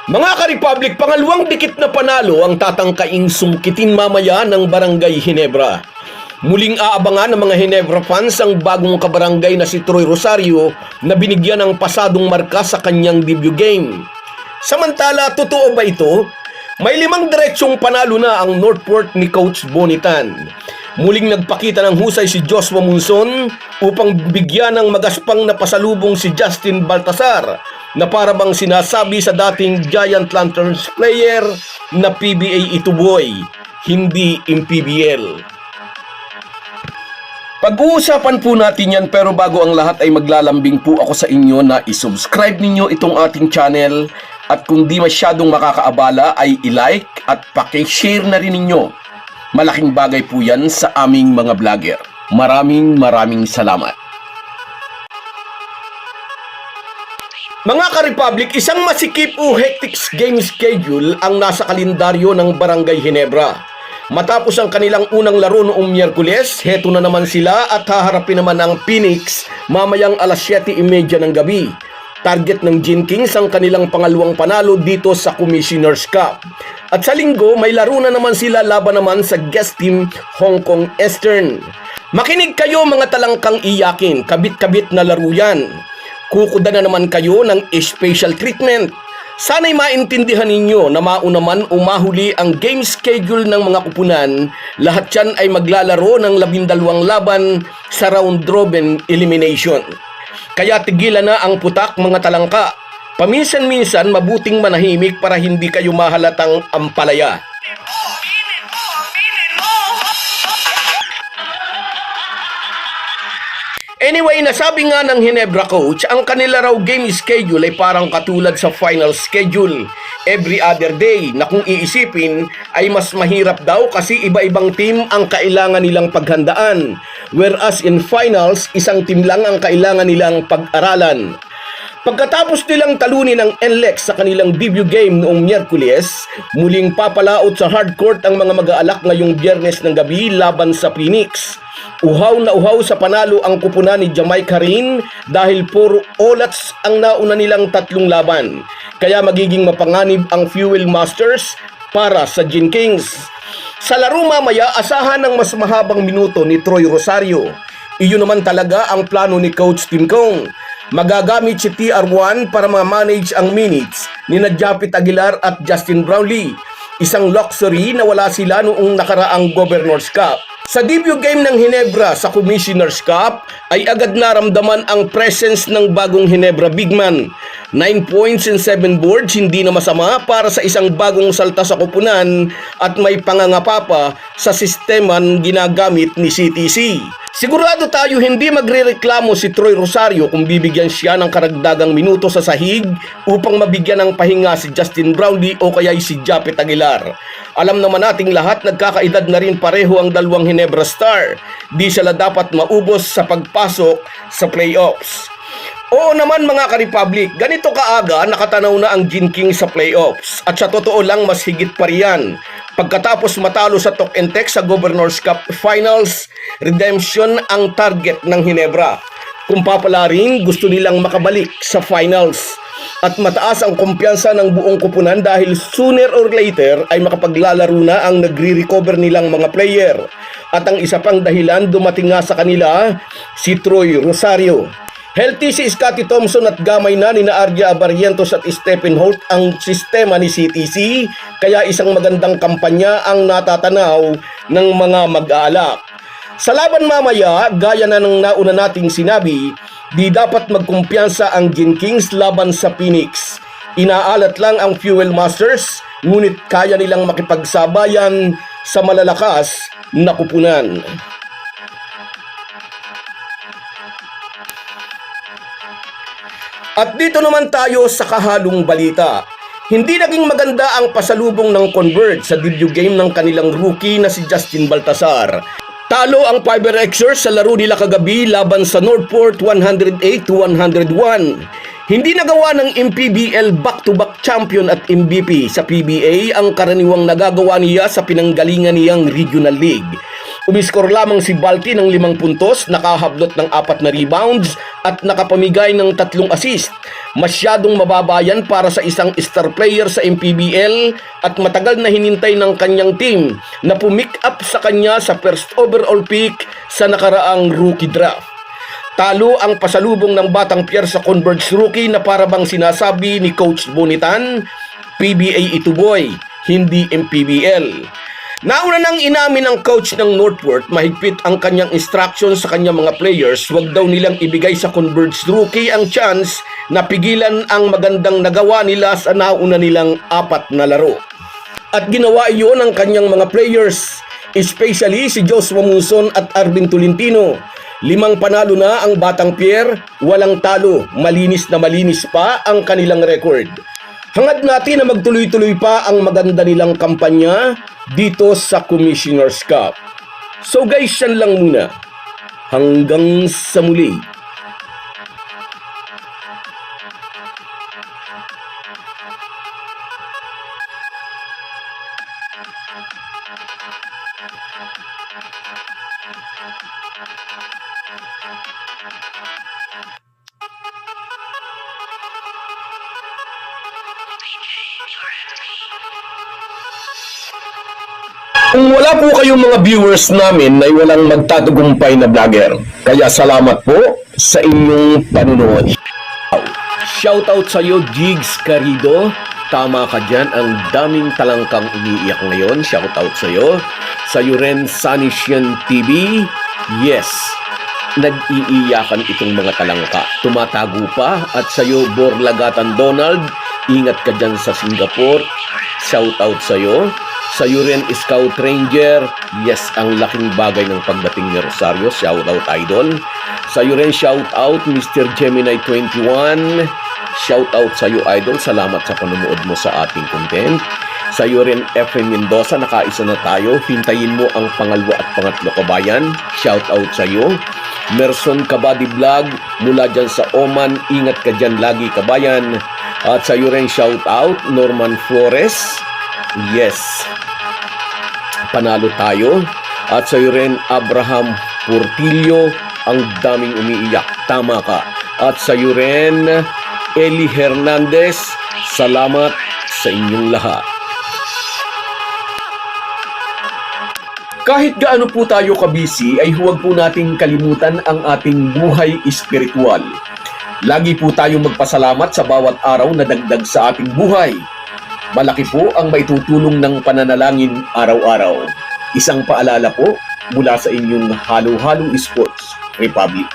Mga ka-Republic, pangalawang dikit na panalo ang tatangkaing sungkitin mamaya ng Barangay Ginebra. Muling aabangan ng mga Ginebra fans ang bagong kabarangay na si Troy Rosario na binigyan ng pasadong marka sa kanyang debut game. Samantala, totoo ba ito? May 5 diretsyong panalo na ang Northport ni Coach Bonitan. Muling nagpakita ng husay si Joshua Monson upang bigyan ng magaspang na pasalubong si Justin Baltasar na para bang sinasabi sa dating Giant Lanterns player na PBA ito boy, hindi MPBL. Pag-uusapan po natin yan, pero bago ang lahat ay maglalambing po ako sa inyo na isubscribe ninyo itong ating channel at kung di masyadong makakaabala ay i-like at paki-share na rin ninyo. Malaking bagay po yan sa aming mga vlogger. Maraming salamat. Mga ka-Republic, isang masikip o hectic game schedule ang nasa kalendaryo ng Barangay Ginebra. Matapos ang kanilang unang laro noong Miyerkules, heto na naman sila at haharapin naman ang Phoenix mamayang alas 7:30 ng gabi. Target ng Gin Kings ang kanilang pangalawang panalo dito sa Commissioner's Cup. At sa linggo, may laro na naman sila laban naman sa guest team Hong Kong Eastern. Makinig kayo mga talangkang iyakin, kabit-kabit na laro yan. Kukuda na naman kayo ng special treatment. Sana'y maintindihan ninyo na mauna man o mahuli ang game schedule ng mga kupunan, lahat yan ay maglalaro ng 12 laban sa round robin elimination. Kaya tigilan na ang putak mga talangka. Paminsan-minsan mabuting manahimik para hindi kayo mahalatang ampalaya. Anyway, nasabi nga ng Ginebra coach, ang kanila raw game schedule ay parang katulad sa final schedule. Every other day na kung iisipin ay mas mahirap daw kasi iba-ibang team ang kailangan nilang paghandaan. Whereas in finals, isang team lang ang kailangan nilang pag-aralan. Pagkatapos nilang talunin ng NLEX sa kanilang debut game noong Miyerkules, muling papalaot sa hardcourt ang mga mag-aalak ngayong Biyernes ng gabi laban sa Phoenix. Uhaw na uhaw sa panalo ang kupunan ni Jamaica Rin dahil puro olats ang nauna nilang 3 laban. Kaya magiging mapanganib ang Fuel Masters para sa Gin Kings. Sa laro mamaya, asahan ng mas mahabang minuto ni Troy Rosario. Iyon naman talaga ang plano ni Coach Tim Kong. Magagamit si TR1 para ma-manage ang minutes ni Japit Aguilar at Justin Brownlee. Isang luxury na wala sila noong nakaraang Governor's Cup. Sa debut game ng Ginebra sa Commissioner's Cup ay agad naramdaman ang presence ng bagong Ginebra bigman. 9 points and 7 boards, hindi na masama para sa isang bagong salta sa kupunan at may pangangapapa sa sisteman ginagamit ni CTC. Sigurado tayo hindi magrereklamo si Troy Rosario kung bibigyan siya ng karagdagang minuto sa sahig upang mabigyan ng pahinga si Justin Brownlee o kaya si Japit Aguilar. Alam naman nating lahat nagkakaedad na rin pareho ang dalawang Ginebra star. Di sila dapat maubos sa pagpasok sa playoffs. Oo naman mga ka-Republic, ganito kaaga nakatanaw na ang Gin King sa playoffs. At sa totoo lang mas higit pa riyan. Pagkatapos matalo sa Tok and Tek sa Governor's Cup Finals, redemption ang target ng Ginebra. Kung papalarin, gusto nilang makabalik sa finals. At mataas ang kumpiyansa ng buong kupunan dahil sooner or later ay makapaglalaro na ang nagre-recover nilang mga player. At ang isa pang dahilan dumating nga sa kanila si Troy Rosario. Healthy si Scottie Thompson at gamay na ni Ardia Barrientos at Stephen Holt ang sistema ni CTC, kaya isang magandang kampanya ang natatanaw ng mga mag-aalak. Sa laban mamaya, gaya na ng nauna nating sinabi, di dapat magkumpiyansa ang Gin Kings laban sa Phoenix. Inaalat lang ang Fuel Masters, ngunit kaya nilang makipagsabayan sa malalakas na kupunan. At dito naman tayo sa kahalong balita. Hindi naging maganda ang pasalubong ng Converge sa debut game ng kanilang rookie na si Justin Baltasar. Talo ang Fiber Xers sa laro nila kagabi laban sa Northport 108-101. Hindi nagawa ng MPBL back-to-back champion at MVP sa PBA ang karaniwang nagagawa niya sa pinanggalingan niyang Regional League. Umiskor lamang si Balti ng 5 puntos, nakahablot ng 4 na rebounds at nakapamigay ng 3 assist. Masyadong mababa yan para sa isang star player sa MPBL at matagal na hinintay ng kanyang team na pumick up sa kanya sa first overall pick sa nakaraang rookie draft. Talo ang pasalubong ng Batang Pier sa Converge rookie na parabang sinasabi ni Coach Bonitan, PBA ito boy, hindi MPBL. Nauna nang inamin ng coach ng Northport, mahigpit ang kanyang instructions sa kanyang mga players. Huwag daw nilang ibigay sa Converge rookie ang chance na pigilan ang magandang nagawa nila sa nauna nilang 4 na laro. At ginawa iyon ng kanyang mga players, especially si Joshua Muson at Arvin Tolentino. 5 panalo na ang Batang Pier, walang talo, malinis na malinis pa ang kanilang record. Hangad natin na magtuloy-tuloy pa ang maganda nilang kampanya dito sa Commissioner's Cup. So guys, yan lang muna. Hanggang sa muli. Kung wala po kayong mga viewers namin ay walang magtatagumpay na vlogger. Kaya salamat po sa inyong panunood. Shoutout sa iyo, Jigs Carido. Tama ka dyan, ang daming talangkang umiiyak ngayon. Shoutout sa iyo. Sa iyo rin, Sanisyan TV. Yes, nag-iiyakan itong mga talangka. Tumatago pa. At sa iyo, Borlagatan Donald. Ingat ka dyan sa Singapore. Shoutout sa iyo. Sa iyo rin, Scout Ranger. Yes, ang laking bagay ng pagdating ni Rosario. Shoutout, idol. Sa iyo rin, shoutout, Mr. Gemini 21. Shoutout sa iyo, idol. Salamat sa panonood mo sa ating content. Sa iyo rin, Efren Mendoza. Nakaisa na tayo. Hintayin mo ang pangalawa at pangatlo, kabayan. Shoutout sa iyo. Merson Kabadi Vlog. Mula dyan sa Oman. Ingat ka dyan lagi, kabayan. At sa iyo rin, shoutout, Norman Flores. Yes, panalo tayo. At sa iyo rin, Abraham Portillo. Ang daming umiiyak. Tama ka. At sa iyo rin, Eli Hernandez. Salamat sa inyong lahat. Kahit gaano po tayo kabisi, ay huwag po nating kalimutan ang ating buhay espiritual. Lagi po tayong magpasalamat sa bawat araw na dagdag sa ating buhay. Malaki po ang maitutulong ng pananalangin araw-araw. Isang paalala po mula sa inyong Halo-Halo Sports Republic.